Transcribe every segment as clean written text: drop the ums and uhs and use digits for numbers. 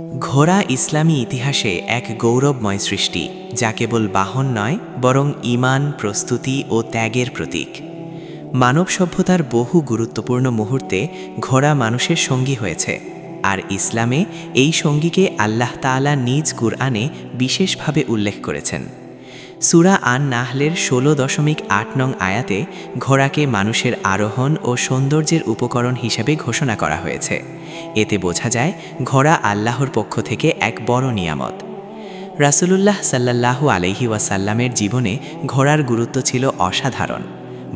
ঘোড়া ইসলামী ইতিহাসে এক গৌরবময় সৃষ্টি, যা কেবল বাহন নয় বরং ঈমান, প্রস্তুতি ও ত্যাগের প্রতীক। মানব সভ্যতার বহু গুরুত্বপূর্ণ মুহূর্তে ঘোড়া মানুষের সঙ্গী হয়েছে, আর ইসলামে এই সঙ্গীকে আল্লাহ তাআলা নিজ কুরআনে বিশেষভাবে উল্লেখ করেছেন। সূরা আন-নাহলের 16.8 নং আয়াতে ঘোড়াকে মানুষের আরোহণ ও সৌন্দর্যের উপকরণ হিসেবে ঘোষণা করা হয়েছে। এতে বোঝা যায় ঘোড়া আল্লাহর পক্ষ থেকে এক বড় নিয়ামত। রাসূলুল্লাহ সাল্লাল্লাহু আলাইহি ওয়াসাল্লামের জীবনে ঘোড়ার গুরুত্ব ছিল অসাধারণ।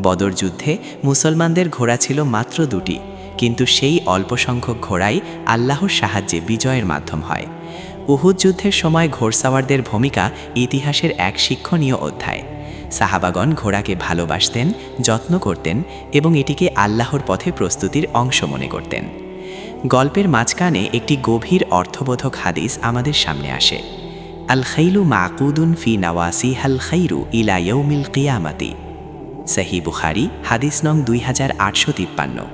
বদর যুদ্ধে মুসলমানদের ঘোড়া ছিল মাত্র 2টি, কিন্তু সেই অল্প সংখ্যক ঘোড়াই আল্লাহর সাহায্যে বিজয়ের মাধ্যম হয়। উহুদ যুদ্ধের সময় ঘোড়সাওয়ারদের ভূমিকা ইতিহাসের এক শিক্ষণীয় অধ্যায়। সাহাবাগণ ঘোড়াকে ভালোবাসতেন, যত্ন করতেন এবং এটিকে আল্লাহর পথে প্রস্তুতির অংশ মনে করতেন। গল্পের মাঝখানে একটি গভীর অর্থবোধক হাদিস আমাদের সামনে আসে। আল খাইলু মাকুদুন ফি নাওয়াসিহাল খাইরু ইলা ইয়াউমিল কিয়ামাতি। সহিহ বুখারী হাদিস নং 2853।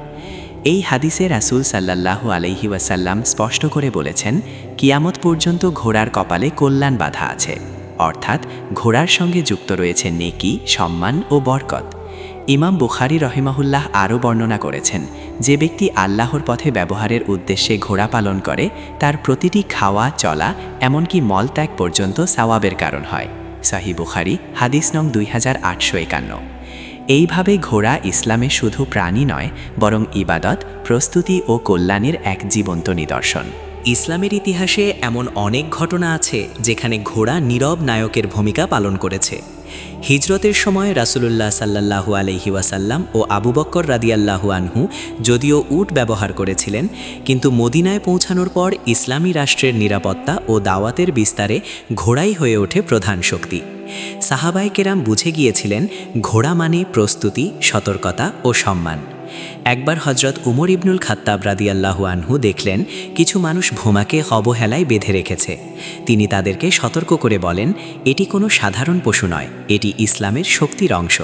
এই হাদিসে রাসূল সাল্লাল্লাহু আলাইহি ওয়াসাল্লাম স্পষ্ট করে বলেছেন, কিয়ামত পর্যন্ত ঘোড়ার কপালে কল্যাণ বাঁধা আছে, অর্থাৎ ঘোড়ার সঙ্গে যুক্ত রয়েছে নেকি, সম্মান ও বরকত। ইমাম বুখারী রহিমাহুল্লাহ আরও বর্ণনা করেছেন, যে ব্যক্তি আল্লাহর পথে ব্যবহারের উদ্দেশ্যে ঘোড়া পালন করে, তার প্রতিটি খাওয়া, চলা, এমনকি মলত্যাগ পর্যন্ত সওয়াবের কারণ হয়। সহিহ বুখারী হাদিস নং 2851। এইভাবে ঘোড়া ইসলামে শুধু প্রাণী নয়, বরং ইবাদত, প্রস্তুতি ও কল্যাণের এক জীবন্ত নিদর্শন। ইসলামের ইতিহাসে এমন অনেক ঘটনা আছে যেখানে ঘোড়া নীরব নায়কের ভূমিকা পালন করেছে। হিজরতের সময় রাসূলুল্লাহ সাল্লাল্লাহু আলাইহি ওয়াসাল্লাম ও আবু বকর রাদিয়াল্লাহু আনহু যদিও উট ব্যবহার করেছিলেন, কিন্তু মদিনায় পৌঁছানোর পর ইসলামী রাষ্ট্রের নিরাপত্তা ও দাওয়াতের বিস্তারে ঘোড়াই হয়ে ওঠে প্রধান শক্তি। সাহাবায়ে কেরাম বুঝে গিয়েছিলেন ঘোড়া মানে প্রস্তুতি, সতর্কতা ও সম্মান। একবার হযরত উমর ইবনুল খাত্তাব রাদিয়াল্লাহু আনহু দেখলেন কিছু মানুষ ভোমাকে অবহেলায় বেঁধে রেখেছে। তিনি তাদেরকে সতর্ক করে বলেন, এটি কোনো সাধারণ পশু নয়, এটি ইসলামের শক্তির অংশ।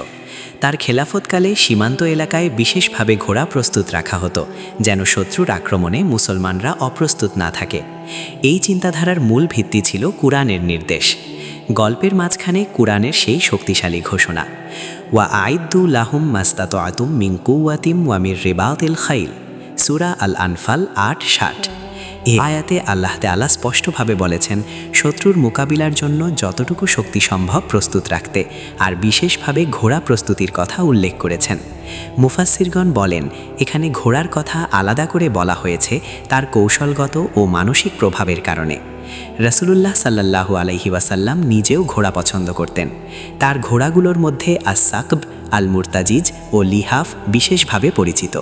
তার খেলাফতকালে সীমান্ত এলাকায় বিশেষভাবে ঘোড়া প্রস্তুত রাখা হতো, যেন শত্রুর আক্রমণে মুসলমানরা অপ্রস্তুত না থাকে। এই চিন্তাধারার মূল ভিত্তি ছিল কুরআনের নির্দেশ। গল্পের মাঝখানে কুরআনের সেই শক্তিশালী ঘোষণা, ওয়া আইদ্দু লাহুম মাস্তাতআতুম মিন কুওয়াতিম ওয়া মির রিবাতিল খাইল, সূরা আল আনফাল 8:60। এই আয়াতে আল্লাহ তাআলা স্পষ্টভাবে বলেছেন শত্রুর মোকাবিলার জন্য যতটুকু শক্তি সম্ভব প্রস্তুত রাখতে, আর বিশেষভাবে ঘোড়া প্রস্তুতির কথা উল্লেখ করেছেন। মুফাসসিরগণ বলেন, এখানে ঘোড়ার কথা আলাদা করে বলা হয়েছে তার কৌশলগত ও মানসিক প্রভাবের কারণে। রাসূলুল্লাহ সাল্লাল্লাহু আলাইহি ওয়াসাল্লাম নিজেও ঘোড়া পছন্দ করতেন। তার ঘোড়াগুলোর মধ্যে আস-সাকব, আল-মুরতাজিজ ও লিহাফ বিশেষভাবে পরিচিত।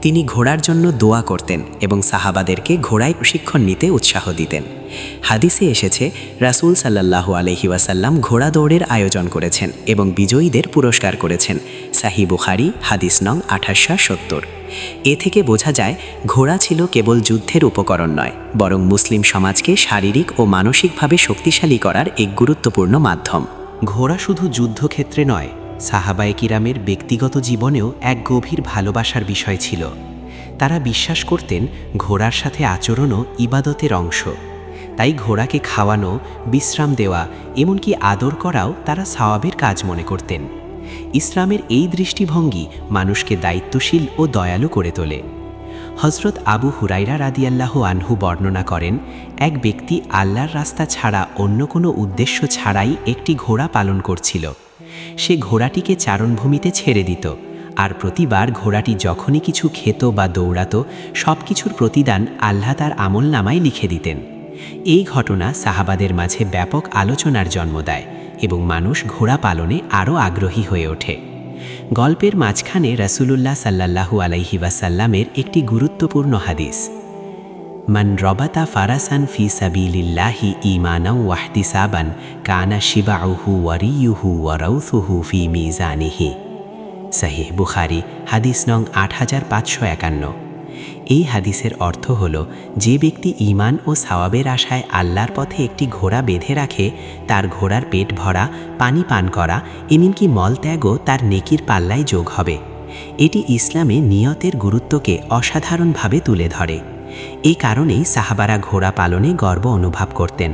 তিনি ঘোড়ার জন্য দোয়া করতেন এবং সাহাবাদেরকে ঘোড়ায় প্রশিক্ষণ নিতে উৎসাহ দিতেন। হাদিসে এসেছে রাসূল সাল্লাল্লাহু আলাইহি ওয়াসাল্লাম ঘোড়া দৌড়ের আয়োজন করেছেন এবং বিজয়ীদের পুরস্কার করেছেন। সহিহ বুখারী হাদিস নং 2870। এ থেকে বোঝা যায় ঘোড়া ছিল কেবল যুদ্ধের উপকরণ নয়, বরং মুসলিম সমাজকে শারীরিক ও মানসিকভাবে শক্তিশালী করার এক গুরুত্বপূর্ণ মাধ্যম। ঘোড়া শুধু যুদ্ধক্ষেত্রে নয়, সাহাবায়ে কিরামের ব্যক্তিগত জীবনেও এক গভীর ভালোবাসার বিষয় ছিল। তারা বিশ্বাস করতেন ঘোড়ার সাথে আচরণও ইবাদতের অংশ। তাই ঘোড়াকে খাওয়ানো, বিশ্রাম দেওয়া, এমনকি আদর করাও তারা সওয়াবের কাজ মনে করতেন। ইসলামের এই দৃষ্টিভঙ্গি মানুষকে দায়িত্বশীল ও দয়ালু করে তোলে। হযরত আবু হুরায়রা রাদিয়াল্লাহু আনহু বর্ণনা করেন, এক ব্যক্তি আল্লাহর রাস্তা ছাড়া অন্য কোনো উদ্দেশ্য ছাড়াই একটি ঘোড়া পালন করছিল। সে ঘোড়াটিকে চারণভূমিতে ছেড়ে দিত, আর প্রতিবার ঘোড়াটি যখনই কিছু খেত বা দৌড়াতো, সব কিছুর প্রতিদান আল্লাহ তার আমলনামায় লিখে দিতেন। এই ঘটনা সাহাবাদের মাঝে ব্যাপক আলোচনার জন্ম দেয় এবং মানুষ ঘোড়া পালনে আরও আগ্রহী হয়ে ওঠে। গল্পের মাঝখানে রাসূলুল্লাহ সাল্লাল্লাহু আলাইহি ওয়াসাল্লামের একটি গুরুত্বপূর্ণ হাদিস, মান রবাতা ফারাসান ফি সাবিলিল্লাহি ঈমানাও ওয়াহতিসাবান কানা শিবাউহু ওয়ারিয়ুহু ওয়া রাউথুহু ফি মিজানিহি। সহিহ বুখারী হাদিস নং 8551। এই হাদিসের অর্থ হল, যে ব্যক্তি ঈমান ও সওয়াবের আশায় আল্লাহর পথে একটি ঘোড়া বেঁধে রাখে, তার ঘোড়ার পেট ভরা, পানি পান করা, এমনকি মলত্যাগও তার নেকির পাল্লায় যোগ হবে। এটি ইসলামে নিয়তের গুরুত্বকে অসাধারণভাবে তুলে ধরে। এই কারণেই সাহাবারা ঘোড়া পালনে গর্ব অনুভব করতেন।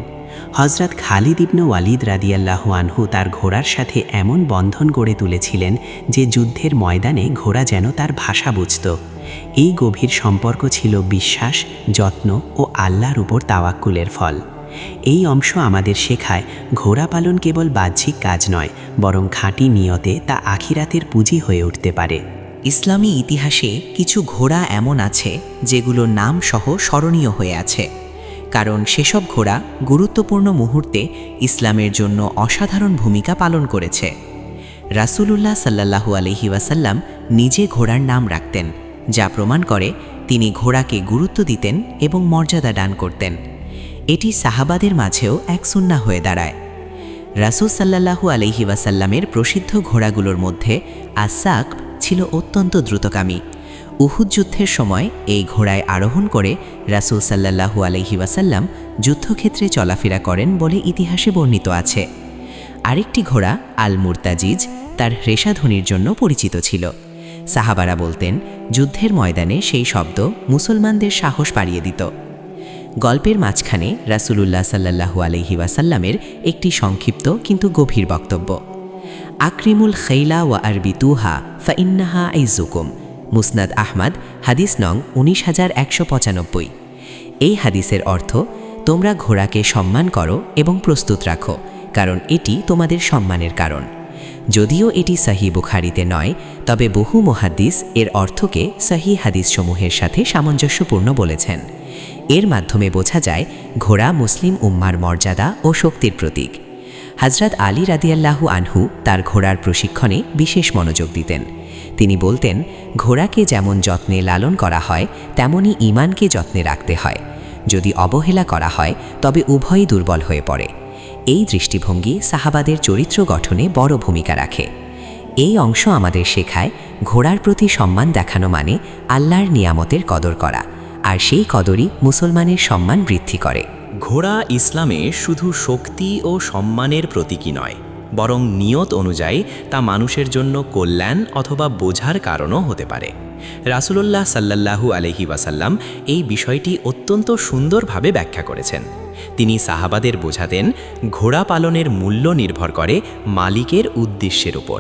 হযরত খালিদ ইবনে ওয়ালিদ রাদিয়াল্লাহু আনহু তার ঘোড়ার সাথে এমন বন্ধন গড়ে তুলেছিলেন যে যুদ্ধের ময়দানে ঘোড়া যেন তার ভাষা বুঝত। এই গভীর সম্পর্ক ছিল বিশ্বাস, যত্ন ও আল্লাহর উপর তাওয়াক্কুলের ফল। এই অংশ আমাদের শেখায় ঘোড়া পালন কেবল বাহ্যিক কাজ নয়, বরং খাঁটি নিয়তে তা আখিরাতের পুঁজি হয়ে উঠতে পারে। ইসলামী ইতিহাসে কিছু ঘোড়া এমন আছে যেগুলোর নাম সহ স্মরণীয় হয়ে আছে, কারণ সেসব ঘোড়া গুরুত্বপূর্ণ মুহূর্তে ইসলামের জন্য অসাধারণ ভূমিকা পালন করেছে। রাসূলুল্লাহ সাল্লাল্লাহু আলাইহি ওয়াসাল্লাম নিজে ঘোড়ার নাম রাখতেন, যা প্রমাণ করে তিনি ঘোড়াকে গুরুত্ব দিতেন এবং মর্যাদা দান করতেন। এটি সাহাবাদের মাঝেও এক সুন্নাহ হয়ে দাঁড়ায়। রাসূল সাল্লাল্লাহু আলাইহি ওয়াসাল্লামের প্রসিদ্ধ ঘোড়াগুলোর মধ্যে আস-সাক ছিল অত্যন্ত দ্রুতগামী। উহুদ যুদ্ধের সময় এই ঘোড়ায় আরোহণ করে রাসূল সাল্লাল্লাহু আলাইহি ওয়াসাল্লাম যুদ্ধক্ষেত্রে চলাফেরা করেন বলে ইতিহাসে বর্ণিত আছে। আরেকটি ঘোড়া আল মুরতাজিজ তার রেশাধ্বনির জন্য পরিচিত ছিল। সাহাবারা বলতেন, যুদ্ধের ময়দানে সেই শব্দ মুসলমানদের সাহস বাড়িয়ে দিত। গল্পের মাঝখানে রাসূলুল্লাহ সাল্লাল্লাহু আলাইহি ওয়াসাল্লামের একটি সংক্ষিপ্ত কিন্তু গভীর বক্তব্য। আকরিমুল খাইলা ওয়া আরবিতুহা ফাইন্নাহা আইজুকুম, মুসনাদ আহমদ, হাদিস নং 19195। এই হাদিসের অর্থ, তোমরা ঘোড়াকে সম্মান করো এবং প্রস্তুত রাখো, কারণ এটি তোমাদের সম্মানের কারণ। যদিও এটি সহিহ বুখারীতে নয়, তবে বহু মুহাদ্দিস এর অর্থকে সহিহ হাদিসসমূহের সাথে সামঞ্জস্যপূর্ণ বলেছেন। এর মাধ্যমে বোঝা যায় ঘোড়া মুসলিম উম্মার মর্যাদা ও শক্তির প্রতীক। হযরত আলী রাদিয়াল্লাহু আনহু তার ঘোড়ার প্রশিক্ষণে বিশেষ মনোযোগ দিতেন। তিনি বলতেন, ঘোড়াকে যেমন যত্নে লালন করা হয়, তেমনি ঈমানকে যত্নে রাখতে হয়। যদি অবহেলা করা হয় তবে উভয়ই দুর্বল হয়ে পড়ে। এই দৃষ্টিভঙ্গি সাহাবাদের চরিত্র গঠনে বড় ভূমিকা রাখে। এই অংশ আমাদের শেখায় ঘোড়ার প্রতি সম্মান দেখানো মানে আল্লাহর নিয়ামতের কদর করা, আর সেই কদরই মুসলমানের সম্মান বৃদ্ধি করে। ঘোড়া ইসলামে শুধু শক্তি ও সম্মানের প্রতীকী নয়, বরং নিয়ত অনুযায়ী তা মানুষের জন্য কল্যাণ অথবা বোঝার কারণও হতে পারে। রাসূলুল্লাহ সাল্লাল্লাহু আলাইহি ওয়াসাল্লাম এই বিষয়টি অত্যন্ত সুন্দরভাবে ব্যাখ্যা করেছেন। তিনি সাহাবাদের বোঝাতেন, ঘোড়া পালনের মূল্য নির্ভর করে মালিকের উদ্দেশ্যের উপর।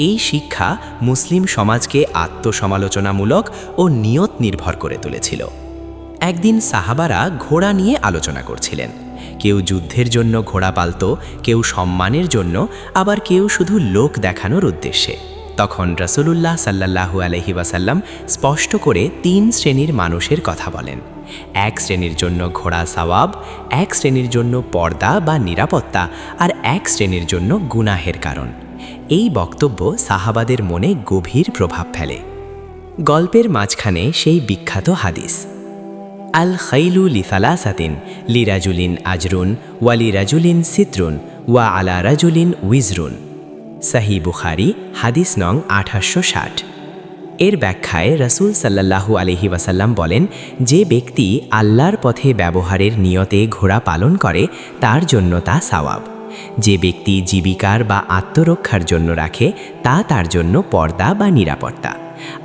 এই শিক্ষা মুসলিম সমাজকে আত্মসমালোচনামূলক ও নিয়ত নির্ভর করে তুলেছিল। একদিন সাহাবারা ঘোড়া নিয়ে আলোচনা করছিলেন। কেউ যুদ্ধের জন্য ঘোড়া পালত, কেউ সম্মানের জন্য, আবার কেউ শুধু লোক দেখানোর উদ্দেশ্যে। তখন রাসূলুল্লাহ সাল্লাল্লাহু আলাইহি ওয়াসাল্লাম স্পষ্ট করে 3 শ্রেণীর মানুষের কথা বলেন। এক শ্রেণীর জন্য ঘোড়া সওয়াব, এক শ্রেণীর জন্য পর্দা বা নিরাপত্তা, আর এক শ্রেণীর জন্য গুনাহের কারণ। এই বক্তব্য সাহাবাদের মনে গভীর প্রভাব ফেলে। গল্পের মাঝখানে সেই বিখ্যাত হাদিস, আল খাইলু লিসালাসাতিন, লিরাজুলিন আজরুন, ওয়ালি রাজুলিন সিত্রুন, ওয়া আলা রাজুলিন উইজরুন। সহিহ বুখারী, হাদিস নং 2860। এর ব্যাখ্যায় রাসূল সাল্লাল্লাহু আলাইহি ওয়াসাল্লাম বলেন, যে ব্যক্তি আল্লাহর পথে ব্যবহারের নিয়তে ঘোড়া পালন করে তার জন্য তা সওয়াব। যে ব্যক্তি জীবিকার বা আত্মরক্ষার জন্য রাখে তা তার জন্য পর্দা বা নিরাপত্তা।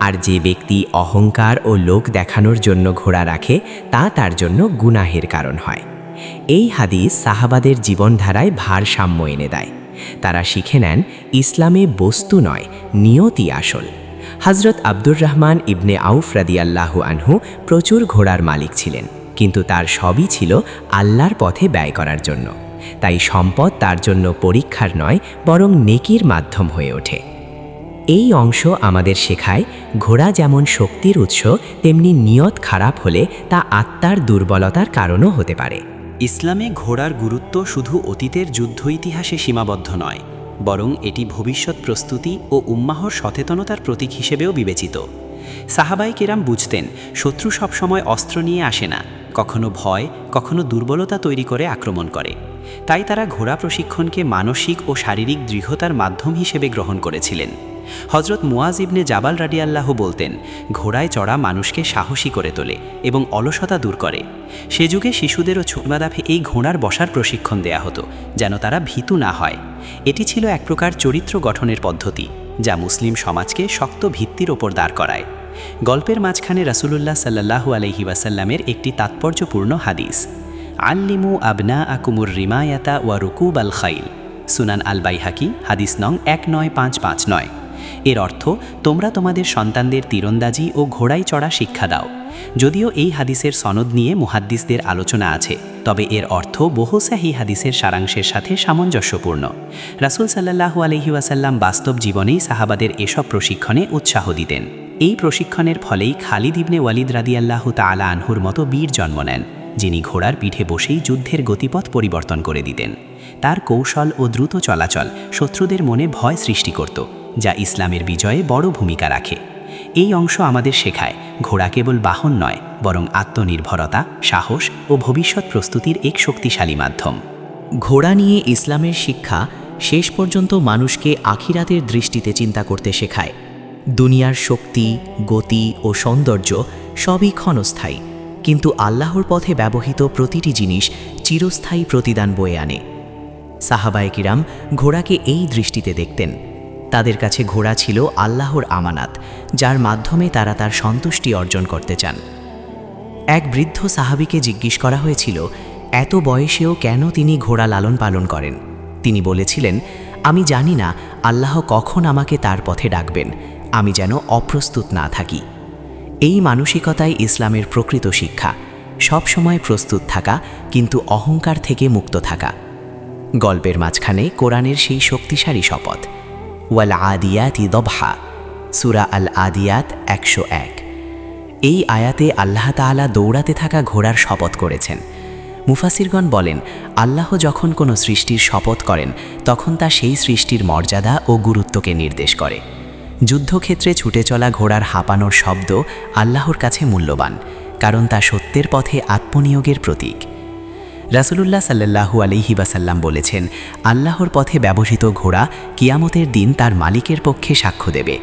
আর যে ব্যক্তি অহংকার ও লোক দেখানোর জন্য ঘোড়া রাখে তা তার জন্য গুনাহের কারণ হয়। এই হাদিস সাহাবাদের জীবনধারায় ভারসাম্য এনে দেয়। তারা শিখে নেন, ইসলামে বস্তু নয়, নিয়তি আসল। হযরত আব্দুর রহমান ইবনে আউফ রাদিয়াল্লাহু আনহু প্রচুর ঘোড়ার মালিক ছিলেন, কিন্তু তার সবই ছিল আল্লাহর পথে ব্যয় করার জন্য। তাই সম্পদ তার জন্য পরীক্ষার নয়, বরং নেকির মাধ্যম হয়ে ওঠে। এই অংশ আমাদের শেখায়, ঘোড়া যেমন শক্তির উৎস, তেমনি নিয়ত খারাপ হলে তা আত্মার দুর্বলতার কারণও হতে পারে। ইসলামে ঘোড়ার গুরুত্ব শুধু অতীতের যুদ্ধ ইতিহাসে সীমাবদ্ধ নয়, বরং এটি ভবিষ্যৎ প্রস্তুতি ও উম্মাহর সচেতনতার প্রতীক হিসেবেও বিবেচিত। সাহাবায়ে কেরাম বুঝতেন, শত্রু সবসময় অস্ত্র নিয়ে আসে না, কখনো ভয়, কখনো দুর্বলতা তৈরি করে আক্রমণ করে। তাই তারা ঘোড়া প্রশিক্ষণকে মানসিক ও শারীরিক দৃঢ়তার মাধ্যম হিসেবে গ্রহণ করেছিলেন। হযরত মুয়াজ ইবনে জাবাল রাদিয়াল্লাহু বলতেন, ঘোড়ায় চড়া মানুষকে সাহসী করে তোলে এবং অলসতা দূর করে। সে যুগে শিশুদেরও ছোটবাদাফে এই ঘোড়ার বসার প্রশিক্ষণ দেয়া হতো, যেন তারা ভীতু না হয়। এটি ছিল এক প্রকার চরিত্র গঠনের পদ্ধতি, যা মুসলিম সমাজকে শক্ত ভিত্তির ওপর দাঁড় করায়। গল্পের মাঝখানে রাসূলুল্লাহ সাল্লাল্লাহু আলাইহি ওয়াসাল্লামের একটি তাৎপর্যপূর্ণ হাদিস, আল্লিমু আবনা আকুমুর রিমায়াতা ওয়া রুকুব আল খাইল, সুনান আল বাইহাকি, হাদিস নং 19559। এর অর্থ, তোমরা তোমাদের সন্তানদের তীরন্দাজি ও ঘোড়ায় চড়া শিক্ষা দাও। যদিও এই হাদিসের সনদ নিয়ে মুহাদ্দিসদের আলোচনা আছে, তবে এর অর্থ বহু সাহি হাদিসের সারাংশের সাথে সামঞ্জস্যপূর্ণ। রাসূল সাল্লাল্লাহু আলাইহি ওয়াসাল্লাম বাস্তব জীবনেই সাহাবাদের এসব প্রশিক্ষণে উৎসাহ দিতেন। এই প্রশিক্ষণের ফলেই খালিদ ইবনে ওয়ালিদ রাদিয়াল্লাহু তাআলা আনহুর মতো বীর জন্ম নেন, যিনি ঘোড়ার পিঠে বসেই যুদ্ধের গতিপথ পরিবর্তন করে দিতেন। তার কৌশল ও দ্রুত চলাচল শত্রুদের মনে ভয় সৃষ্টি করত, যা ইসলামের বিজয়ে বড় ভূমিকা রাখে। এই অংশ আমাদের শেখায়, ঘোড়া কেবল বাহন নয়, বরং আত্মনির্ভরতা, সাহস ও ভবিষ্যৎ প্রস্তুতির এক শক্তিশালী মাধ্যম। ঘোড়া নিয়ে ইসলামের শিক্ষা শেষ পর্যন্ত মানুষকে আখিরাতের দৃষ্টিতে চিন্তা করতে শেখায়। দুনিয়ার শক্তি, গতি ও সৌন্দর্য সবই ক্ষণস্থায়ী, কিন্তু আল্লাহর পথে ব্যবহৃত প্রতিটি জিনিস চিরস্থায়ী প্রতিদান বয়ে আনে। সাহাবায়ে কিরাম ঘোড়াকে এই দৃষ্টিতে দেখতেন। তাদের কাছে ঘোড়া ছিল আল্লাহর আমানাত, যার মাধ্যমে তারা তার সন্তুষ্টি অর্জন করতে চান। এক বৃদ্ধ সাহাবীকে জিজ্ঞেস করা হয়েছিল, এত বয়সেও কেন তিনি ঘোড়া লালন পালন করেন। তিনি বলেছিলেন, আমি জানি না আল্লাহ কখন আমাকে তার পথে ডাকবেন, আমি যেন অপ্রস্তুত না থাকি। এই মানসিকতাই ইসলামের প্রকৃত শিক্ষা, সবসময় প্রস্তুত থাকা, কিন্তু অহংকার থেকে মুক্ত থাকা। গল্পের মাঝখানে কোরআনের সেই শক্তিশালী শপথ, ওয়াল আদিয়াতি দবহা, সূরা আল আদিয়াত 101। এই আয়াতে আল্লাহ তাআলা দৌড়াতে থাকা ঘোড়ার শপথ করেছেন। মুফাসিরগণ বলেন, আল্লাহ যখন কোনো সৃষ্টির শপথ করেন, তখন তা সেই সৃষ্টির মর্যাদা ও গুরুত্বকে নির্দেশ করে। যুদ্ধক্ষেত্রে ছুটে চলা ঘোড়ার হাঁপানোর শব্দ আল্লাহর কাছে মূল্যবান, কারণ তা সত্যের পথে আত্মনিয়োগের প্রতীক। রাসূলুল্লাহ সাল্লাল্লাহু আলাইহি ওয়াসাল্লাম বলেছেন, আল্লাহর পথে ব্যবহৃত ঘোড়া কিয়ামতের দিন তার মালিকের পক্ষে সাক্ষ্য দেবে।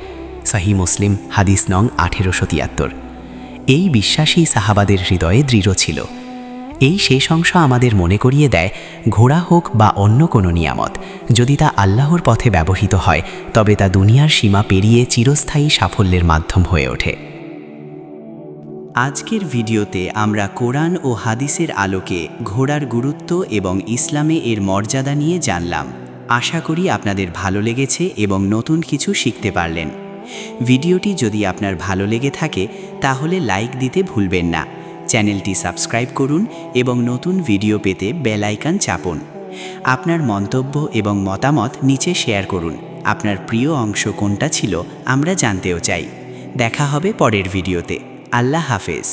সহিহ মুসলিম, হাদিস নং 1873। এই বিশ্বাসই সাহাবাদের হৃদয়ে দৃঢ় ছিল। এই শেষ অংশ আমাদের মনে করিয়ে দেয়, ঘোড়া হোক বা অন্য কোনো নিয়ামত, যদি তা আল্লাহর পথে ব্যবহৃত হয়, তবে তা দুনিয়ার সীমা পেরিয়ে চিরস্থায়ী সাফল্যের মাধ্যম হয়ে ওঠে। আজকের ভিডিওতে আমরা কোরআন ও হাদিসের আলোকে ঘোড়ার গুরুত্ব এবং ইসলামে এর মর্যাদা নিয়ে জানলাম। আশা করি আপনাদের ভালো লেগেছে এবং নতুন কিছু শিখতে পারলেন। ভিডিওটি যদি আপনার ভালো লেগে থাকে, তাহলে লাইক দিতে ভুলবেন না। চ্যানেলটি সাবস্ক্রাইব করুন এবং নতুন ভিডিও পেতে বেল আইকন চাপুন। আপনার মন্তব্য এবং মতামত নিচে শেয়ার করুন। আপনার প্রিয় অংশ কোনটা ছিল আমরা জানতেও চাই। দেখা হবে পরের ভিডিওতে। আল্লাহ হাফেজ।